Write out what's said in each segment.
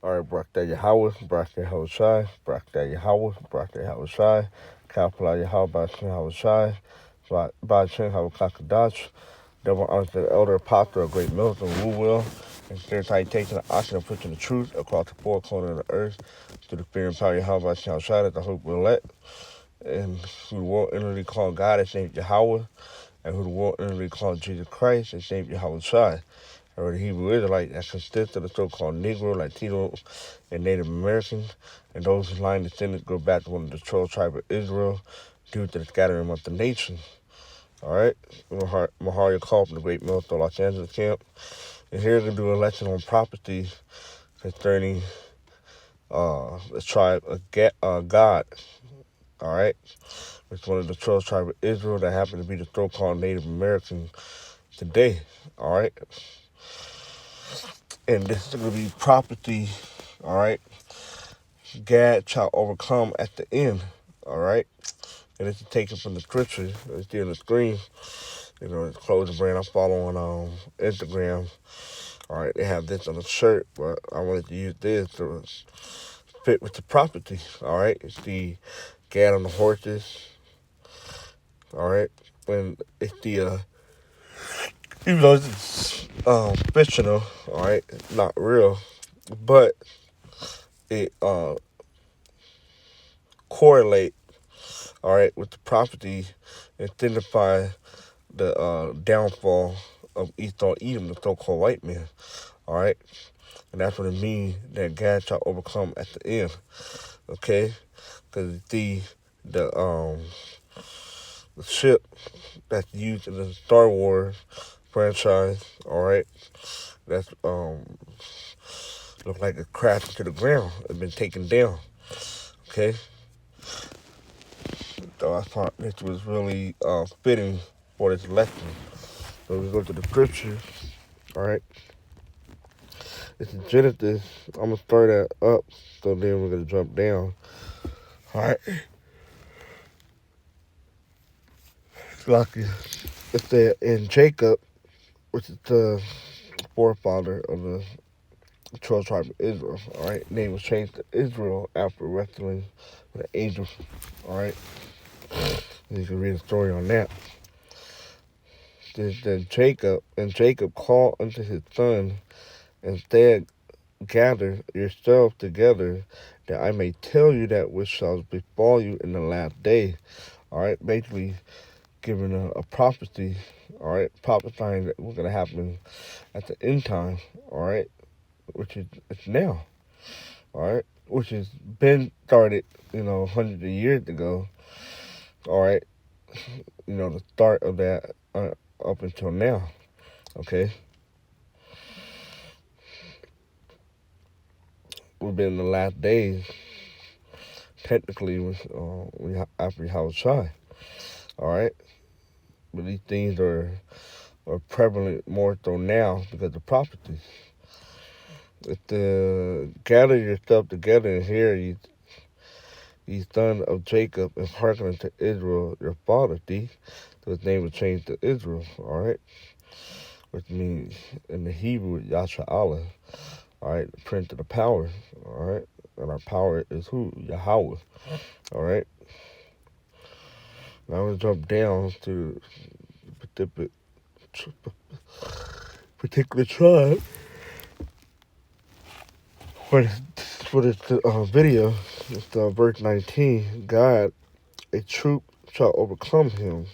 All right, Barak Yahweh, Barak Yahweh Shai, Barak Yahweh, Barak Yahweh Shai, Kapla Yahweh, Barak Yahweh Shai, Bachin Yahweh Kakadash, double honor to the elder apostle of great military who will, and clear citation of action of preaching the truth across the four corners of the earth, through the fear and power of Yahweh Shai Shai, that the hope will let, and who the world inwardly call God, his name Yahweh, and who the world inwardly call Jesus Christ, his name Yahweh Shai, or the Hebrew Israelite that consists of the so-called Negro, Latino, and Native Americans, and those whose line descendants go back to one of the 12 tribes of Israel due to the scattering of the nation. All right, Maharia called from the Great Military Los Angeles camp, and here we're going to do a lesson on prophecy concerning the tribe of God. All right, it's one of the 12 tribes of Israel that happen to be the so-called Native Americans today. All right, and this is going to be prophecy. All right, Gad shall overcome at the end. All right, and this is taken from the scripture. It's here on the screen. It's Closing Brand. I follow on Instagram. All right, they have this on the shirt, but I wanted to use this to fit with the prophecy. All right, it's the Gad on the horses. All right, and it's the even though it's fictional. All right, not real, but it correlate. All right, with the prophecy and signify the downfall of Esau Edom, the so-called white man. All right, and that's what it means that God shall overcome at the end. Okay, because the ship that's used in the Star Wars franchise. All right, that's looked like it crashed to the ground. It's been taken down. Okay, so I thought this was really fitting for this lesson. So we go to the scripture. All right, it's in Genesis. I'm gonna start that up, so then we're gonna jump down. All right, like it said in Jacob, which is the forefather of the 12 tribe of Israel. All right, name was changed to Israel after wrestling with an angel. All right, and you can read a story on that. Then Jacob, and Jacob called unto his son and said, gather yourself together, that I may tell you that which shall befall you in the last day. All right, basically giving a prophecy. All right, prophesying that what's gonna happen at the end time. All right, which is it's now. All right, which has been started, hundreds of years ago. All right, the start of that up until now. Okay, we've been in the last days. Technically, after Yahweh Shai. All right, but these things are prevalent more so now because of prophecies. If gather yourself together and hear ye son of Jacob, and hearken unto Israel your father. So his name was changed to Israel. All right, which means in the Hebrew Yasha Allah. All right, the prince of the power. All right, and our power is who? Yahweh. All right. Now I'm gonna jump down to the particular tribe for this video. It's verse 19. God, a troop shall overcome him,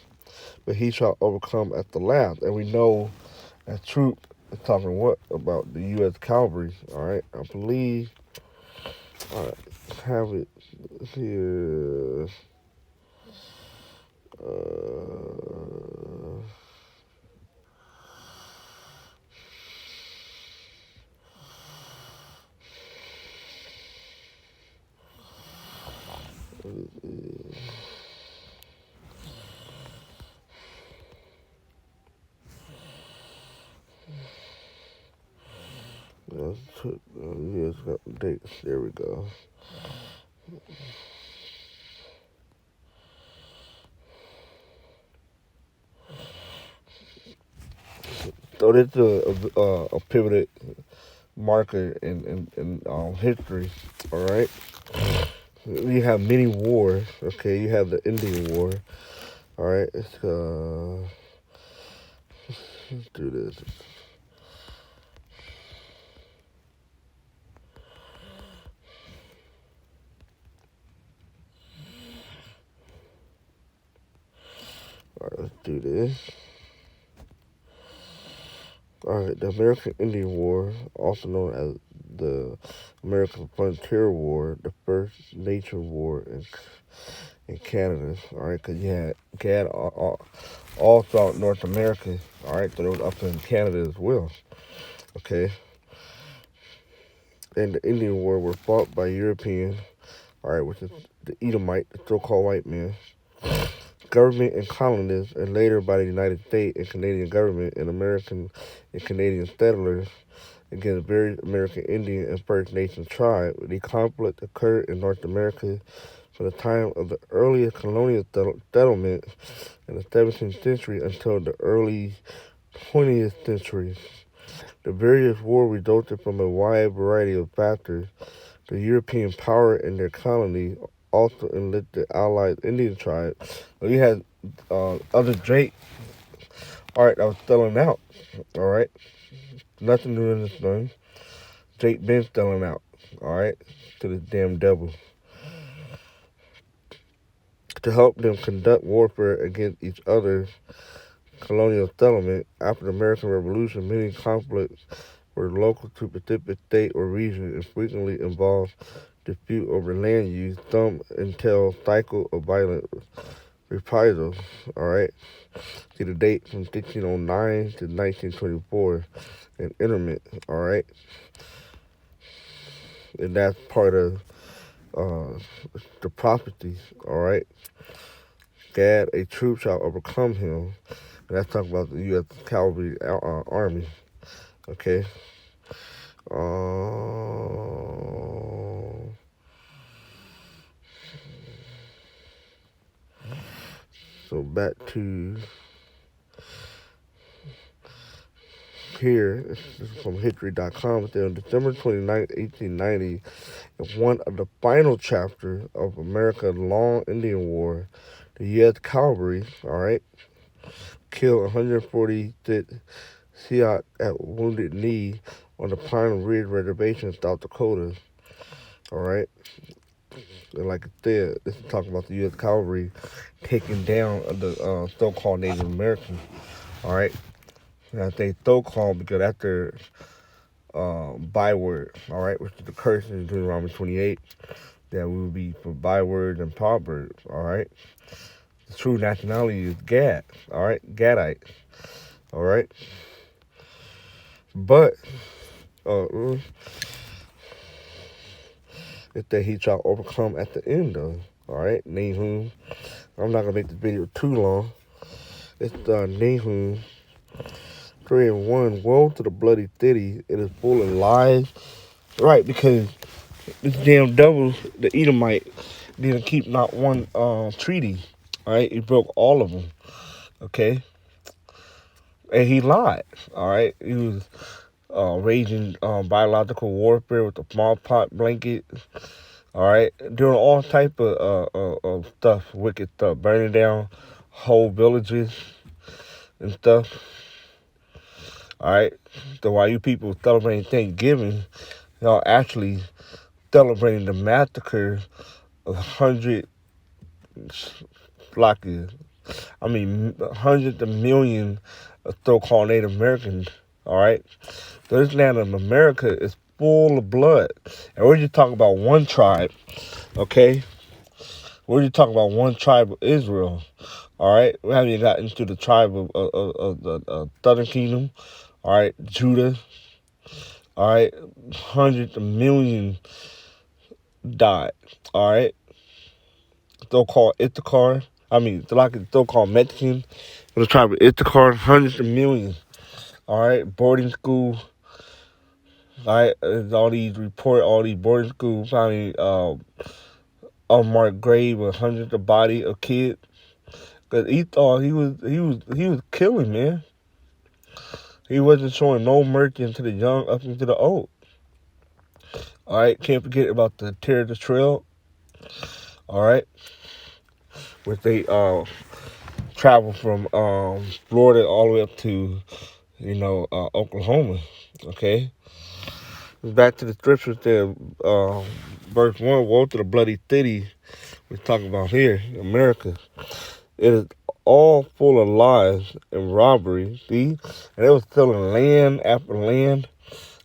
but he shall overcome at the last. And we know that troop is talking what about the U.S. Cavalry. All right, I believe. All right, have it here. Uh, Here's got the dates. There we go. So this is a pivoted marker in history. All right. You have many wars. Okay, you have the Indian War. All right. Let's do this. All right, let's do this. All right, the American Indian War, also known as the American Frontier War, the First Nation War in Canada. All right, because you had all throughout North America. All right, so it was up in Canada as well. Okay, and the Indian War were fought by Europeans. All right, which is the Edomite, the so-called white man, government and colonists, and later by the United States and Canadian government and American and Canadian settlers against various American Indian and First Nation tribes. The conflict occurred in North America from the time of the earliest colonial settlement in the 17th century until the early 20th century. The various wars resulted from a wide variety of factors. The European power in their colony also enlisted allied Indian tribes. So you had other Drake, all right, that was selling out, all right? Nothing new in this thing. Drake been selling out, all right, to the damn devil. To help them conduct warfare against each other's colonial settlement after the American Revolution, many conflicts were local to a specific state or region and frequently involved dispute over land use. Some entail cycle of violent reprisals. All right, see the date from 1609 to 1924, and interment. All right, and that's part of uh, the prophecies. All right, Gad, a troop shall overcome him. And that's talking about the U.S. Cavalry Army. Okay. Uh, so back to here. This is from history.com. On December 29, 1890, in one of the final chapters of America's long Indian War, the U.S. Cavalry, all right, killed 146 Sioux at Wounded Knee on the Pine Ridge Reservation in South Dakota. All right. And like I said, this is talking about the U.S. Cavalry taking down the so-called Native Americans. All right. And I say so-called because that's their byword. All right, which is the curse in Deuteronomy 28 that we will be for bywords and proverbs. All right. The true nationality is Gad. All right, Gadite. All right. But it's that he shall overcome at the end of. All right, Nahum. I'm not gonna make this video too long. It's Nahum 3:1. Woe to the bloody city! It is full of lies. Right, because this damn devil, the Edomite, didn't keep not one treaty. All right, he broke all of them. Okay, and he lied. All right, he was raging biological warfare with the smallpox blanket. All right, doing all type of stuff, wicked stuff, burning down whole villages and stuff. All right, so while you people celebrating Thanksgiving, y'all actually celebrating the massacre of hundreds of millions of so-called Native Americans. All right, so this land of America is full of blood, and we're just talking about one tribe. Okay, we're just talking about one tribe of Israel. All right, we haven't even gotten into the tribe of the Southern Kingdom. All right, Judah. All right, hundreds of millions died. All right, so-called Issachar. So-called Mexican. The tribe of Issachar, hundreds of millions. All right, boarding school. All right, all these boarding schools finding unmarked grave with hundreds of bodies of kids. Cause he thought he was killing, man. He wasn't showing no mercy into the young up into the old. All right, can't forget about the Terror Trail. All right, which they travel from Florida all the way up to Oklahoma. Okay, back to the scriptures there. Verse 1: Woe to the bloody city we're talking about here, America. It is all full of lies and robbery. See, and they was stealing land after land.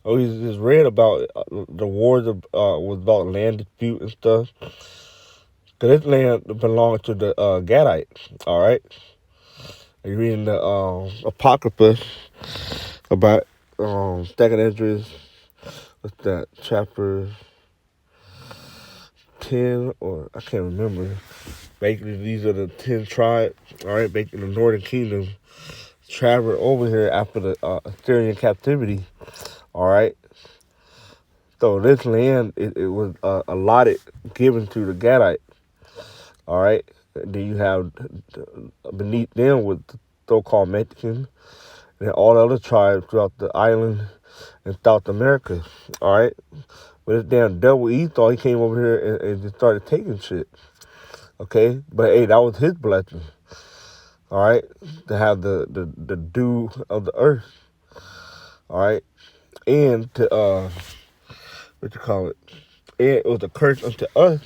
Oh, we just read about the wars was about land dispute and stuff. Cause this land belonged to the Gadites. All right, you reading the Apocrypha about Second Esdras. What's that? Chapter 10, or I can't remember. Basically, these are the 10 tribes. All right, basically the Northern Kingdom traveled over here after the Assyrian captivity. All right. So this land, it was allotted, given to the Gadites. All right. Then you have beneath them with the so-called Mexicans and all the other tribes throughout the island in South America. All right. But this damn devil Esau, he came over here and just started taking shit. Okay. But hey, that was his blessing. All right. To have the dew of the earth. All right. And to, what you call it? And it was a curse unto us.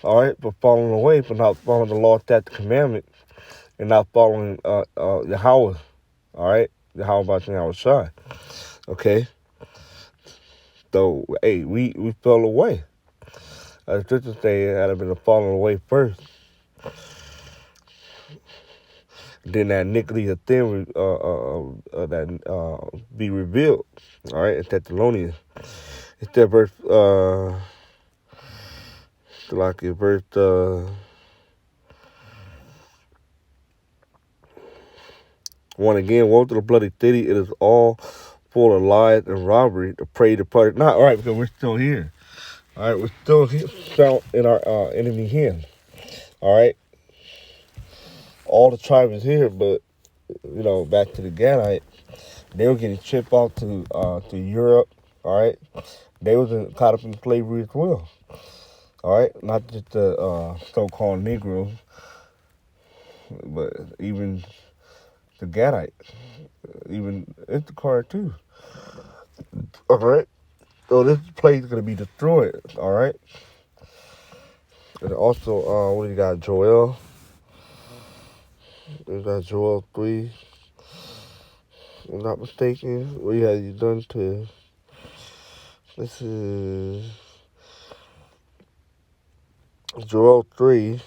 All right, for falling away, for not following the law, statute, commandment, and not following Yahweh. All right, Yahweh by Yahweh Shai. Okay, so hey, we fell away. The scriptures say it had been falling away first. Then that iniquity of them that be revealed. All right, in Thessalonians. It's that verse. Like it verse. One again, woe to the bloody city. It is all full of lies and robbery. The prey departed not. All right, because we're still here. All right, we're still found in our enemy hand. All right, all the tribe is here, but back to the Gadites, they were getting shipped out to Europe. All right, they was caught up in slavery as well. All right, not just the so-called Negroes, but even the Gadites, even Issachar too. All right. So this place is gonna be destroyed. All right. And also, what do you got? Joel. You got Joel 3. If I'm not mistaken. What have you done to? This is Joel 3.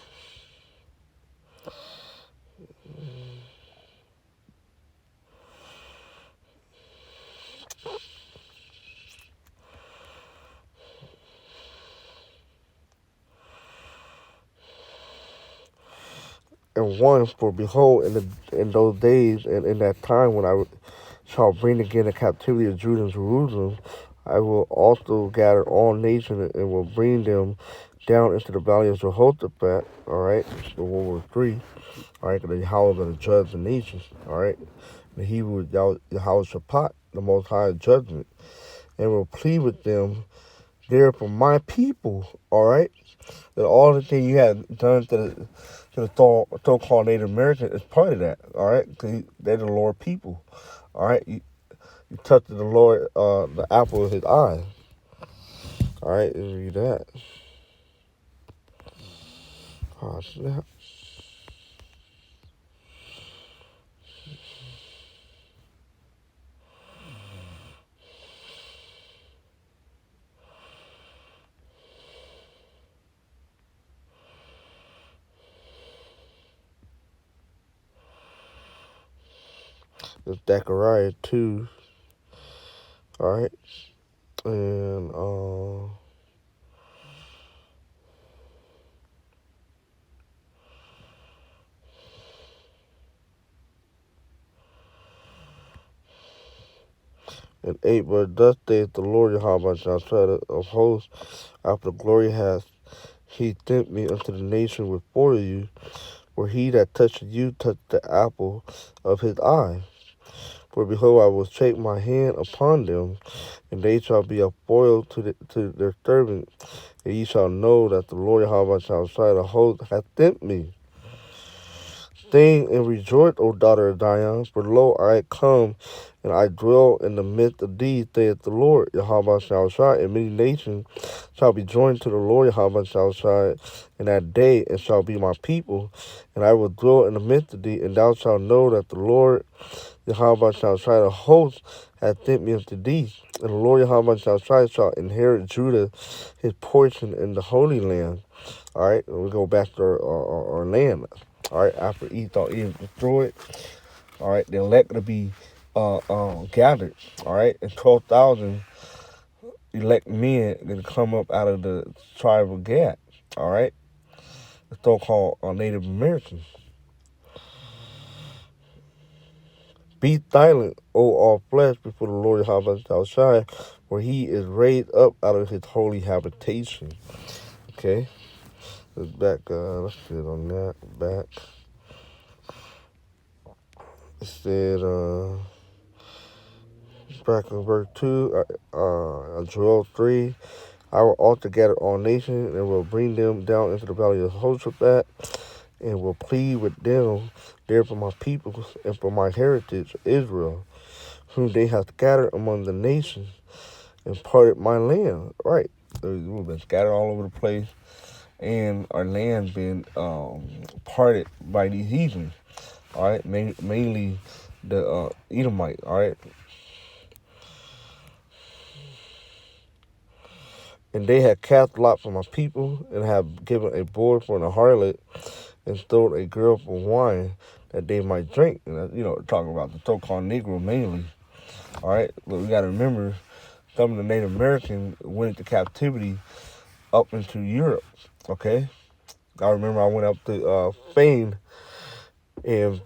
And 1, for behold, in those days and in that time when I shall bring again the captivity of Judah and Jerusalem, I will also gather all nations and will bring them down into the valley of Jehoshaphat. All right, the World War 3. All right, because Yahweh is going to judge the nations. All right, the Hebrew Yahweh Shaphat, the Most High judgment, and will plead with them there for my people. All right, that all the things you have done to the so-called Native Americans is part of that. All right, because they're the Lord people. All right, you touch the Lord, the apple of His eye. All right, let's read that. Oh, snap. It's Zechariah 2. All right, and and 8, but thus saith the Lord Yahweh of hosts, after glory hath He sent me unto the nation before you, for he that touched you touched the apple of His eye. For behold, I will shake my hand upon them, and they shall be a foil to their servants. And ye shall know that the Lord Yahweh shall say the host hath sent me. Sing and rejoice, O daughter of Zion, for lo, I come, and I dwell in the midst of thee, saith the Lord Yahweh shall say, and many nations shall be joined to the Lord Yahweh shall say in that day, and shall be my people, and I will dwell in the midst of thee, and thou shalt know that the Lord Yahweh shall say the host hath sent me unto thee. And the Lord Yahweh shall say shall inherit Judah his portion in the Holy Land. All right, we go back to our land. All right, after Esau is destroyed, all right, the elect to be gathered. All right, and 12,000 elect men going to come up out of the tribe of Gad. All right, the so-called Native Americans. Be silent, O all flesh, before the Lord Yahweh shall shine, for he is raised up out of his holy habitation. Okay, let's back. Let's get on that back. It said, back in verse 2, Joel 3, I will altogether all nations and will bring them down into the valley of Jehoshaphat and will plead with them there for my people and for my heritage, Israel, whom they have scattered among the nations and parted my land. Right. We've been scattered all over the place, and our land been parted by these heathens. All right, mainly the Edomite. All right, and they had cast lot for my people, and have given a boy for an harlot, and stole a girl for wine that they might drink. And talking about the so-called Negro mainly. All right, but we got to remember some of the Native Americans went into captivity up into Europe. Okay, I remember I went up to Spain and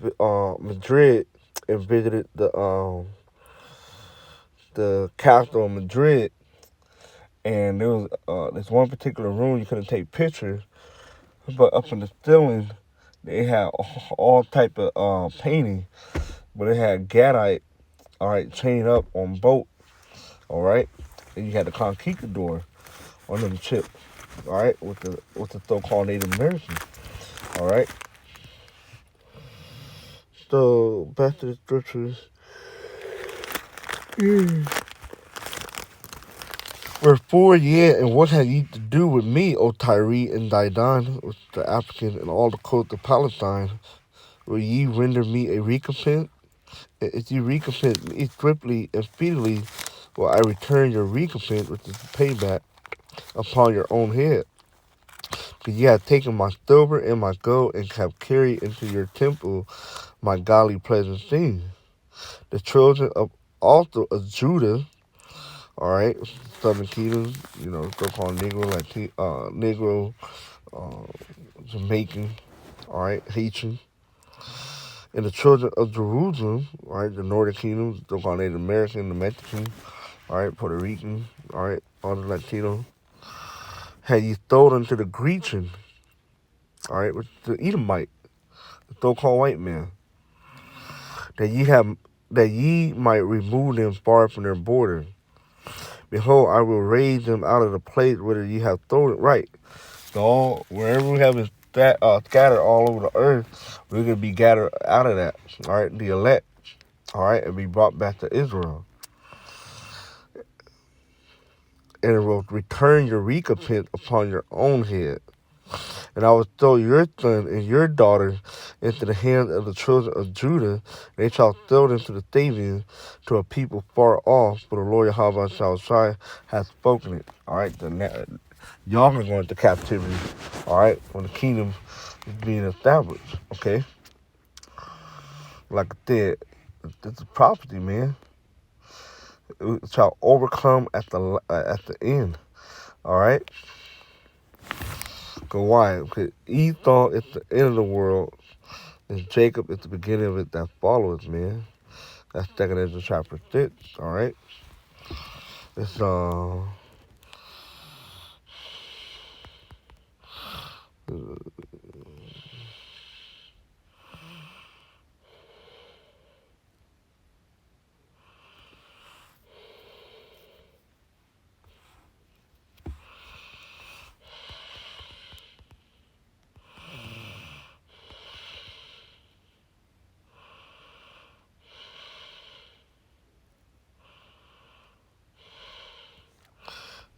Madrid and visited the capital of Madrid, and there was this one particular room you couldn't take pictures, but up in the ceiling they had all type of painting, but it had Gadite, all right, chained up on boat, all right, and you had the conquistador on them chips, all right, with the so-called Native Americans, all right. So back to the scriptures. Verse 4, yeah, and what have ye to do with me, O Tyre and Didon, with the African and all the coast of Palestine? Will ye render me a recompense? If ye recompense me swiftly and speedily, will I return your recompense, which is payback, upon your own head. For ye have taken my silver and my gold, and have carried into your temple my godly pleasant things. The children of also of Judah, all right, Southern Kingdom, so-called Negro, Jamaican, all right, Haitian, and the children of Jerusalem, all right, the Northern Kingdom, so-called Native American, the Mexican, all right, Puerto Rican, all right, all the Latino, had ye stolen to the Grecian, all right, which is the Edomite, the so-called white man, that ye might remove them far from their border. Behold, I will raise them out of the place whither ye have thrown it. Right. So wherever we have been scattered all over the earth, we're going to be gathered out of that. All right. The elect. All right. And be brought back to Israel. And it will return your recompense upon your own head. And I will throw your son and your daughter into the hands of the children of Judah, and they shall throw them to the Sabians, to a people far off, for the Lord Yahweh shall try hath spoken it. All right, y'all are going into captivity. All right, when the kingdom is being established. Okay, like I said, it's a prophecy, man. It shall overcome at the end. All right. Go why? Because Esau is the end of the world, and Jacob is the beginning of it that follows, man. That's 2nd Ezra chapter 6, all right? It's,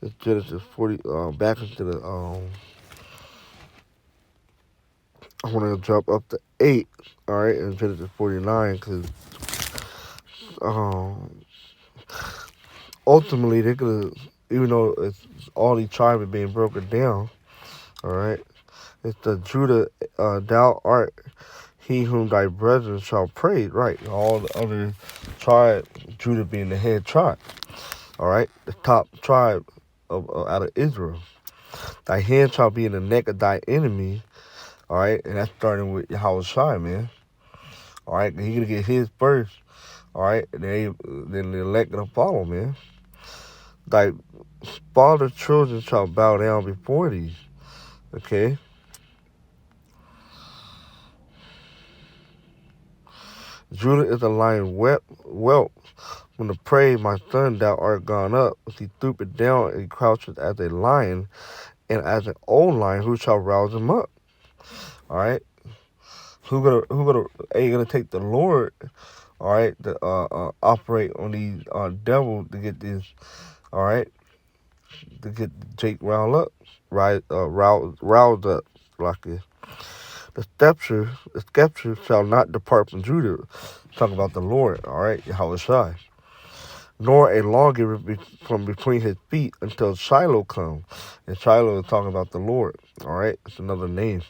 It's Genesis 40. Back into the I want to jump up to 8. All right, in Genesis 49, because um, ultimately they're gonna, even though it's all these tribes are being broken down. All right, it's the Judah. Thou art he whom thy brethren shall praise. Right, all the other tribes, Judah being the head tribe. All right, the top tribe of out of Israel. Thy hand shall be in the neck of thy enemy. All right, and that's starting with Yahweh Shai, man. All right, he gonna get his first. All right, then the elect gonna follow, man. Thy father's children shall bow down before thee. Okay. Judah is a lion whelp. From the prey, my son, thou art gone up. He stoopeth down and croucheth as a lion, and as an old lion, who shall rouse him up? All right. Who gonna take the Lord? All right, to operate on these devils to get this. All right, to get Jake round up, right? Roused up, like this. The scepter shall not depart from Judah. Talking about the Lord, all right, Yahweh Shai. Nor a lawgiver from between his feet until Shiloh come. And Shiloh is talking about the Lord, all right? It's another name.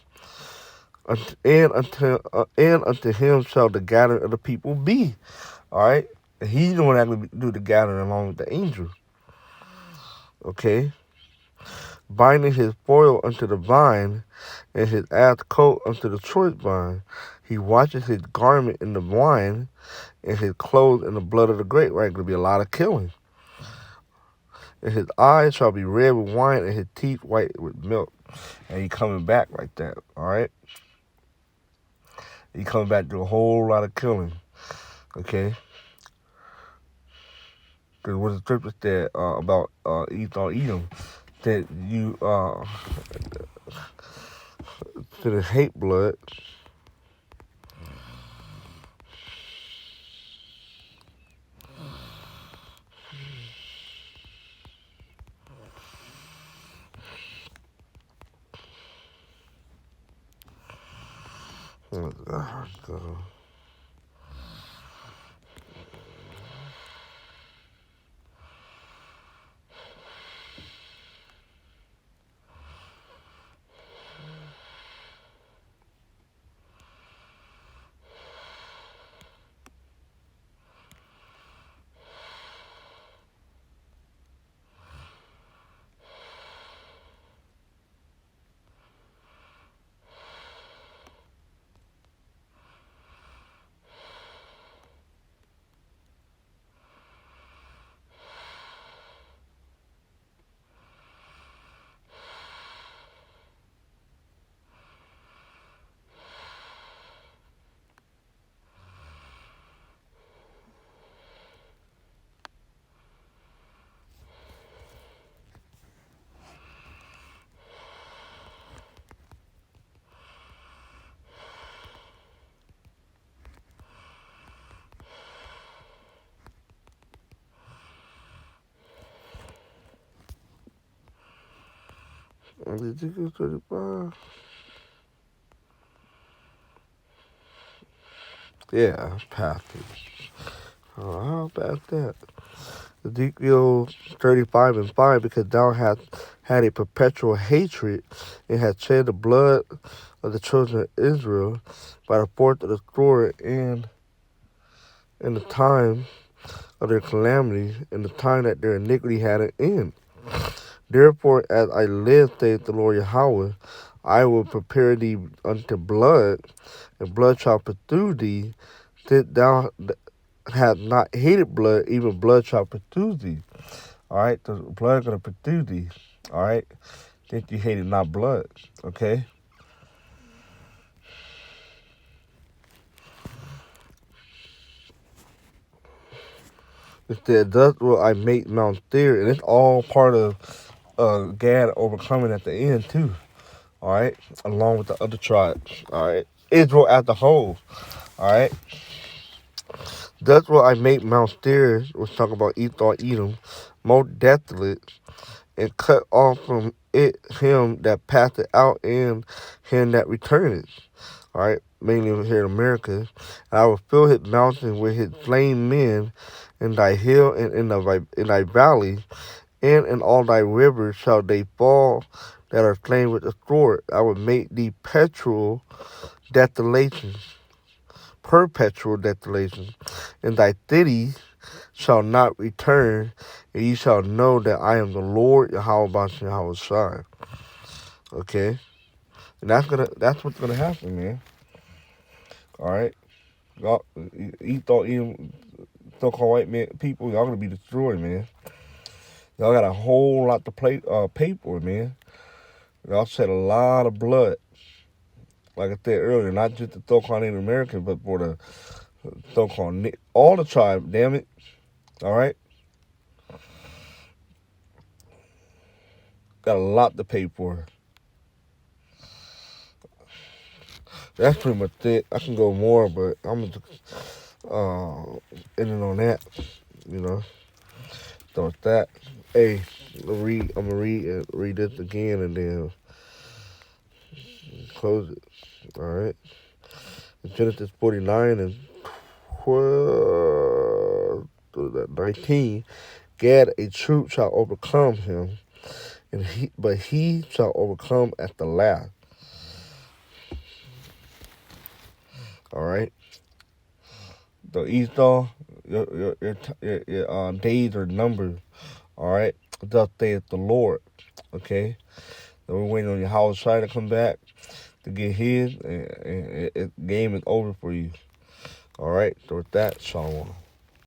And unto him shall the gathering of the people be, all right? And he's the one that actually do the gathering along with the angels, okay? Binding his foil unto the vine, and his ass coat unto the choice vine. He washes his garment in the wine, and his clothes in the blood of the grape. Right, gonna be a lot of killing. And his eyes shall be red with wine, and his teeth white with milk. And he coming back like that. All right, he coming back to a whole lot of killing. Okay, because what the scripture said about Esau Edom, that you to hate blood. Oh, God. Did you go 35? Yeah, passage. Oh, how about that? Ezekiel 35:5, because thou hast had a perpetual hatred and hast shed the blood of the children of Israel by the force of the sword and in the time of their calamity, in the time that their iniquity had an end. Therefore, as I live, saith the Lord Yahweh, I will prepare thee unto blood, and blood shall pursue thee, that thou hast not hated blood, even blood shall pursue thee. All right, the blood gonna pursue thee. All right, think you hated not blood. Okay. It said, "Thus will I make Mount Seir," and it's all part of Gad overcoming at the end too. All right, along with the other tribes. All right, Israel as a whole. All right. Thus will I make Mount Seir, was talking about Esau, Edom, most desolate, and cut off from it him that passeth out and him that returneth. All right, mainly here in America. And I will fill his mountain with his slain men, in thy hill and in thy valley, and in all thy rivers shall they fall that are slain with the sword. I will make thee perpetual desolation, and thy cities shall not return, and ye shall know that I am the Lord Yahweh Bashem Yahweh Shai. Okay? And that's what's gonna happen, man. Alright? Y'all you so-called white man people, y'all gonna be destroyed, man. Y'all got a whole lot to pay for, man. Y'all shed a lot of blood. Like I said earlier, not just the so-called Native Americans, but for the so-called all the tribe, damn it. Alright? Got a lot to pay for. That's pretty much it. I can go more, but I'm ending on that. You know. So with that, hey, I'm gonna read this again and then close it. All right. Genesis 49 and 19. Gad, a troop shall overcome him, but he shall overcome at the last. All right. The Esau, your days are numbered. All right. Thus saith the Lord. Okay. So we're waiting on your house trying to come back to get his, and game is over for you. All right. So with that, shalom.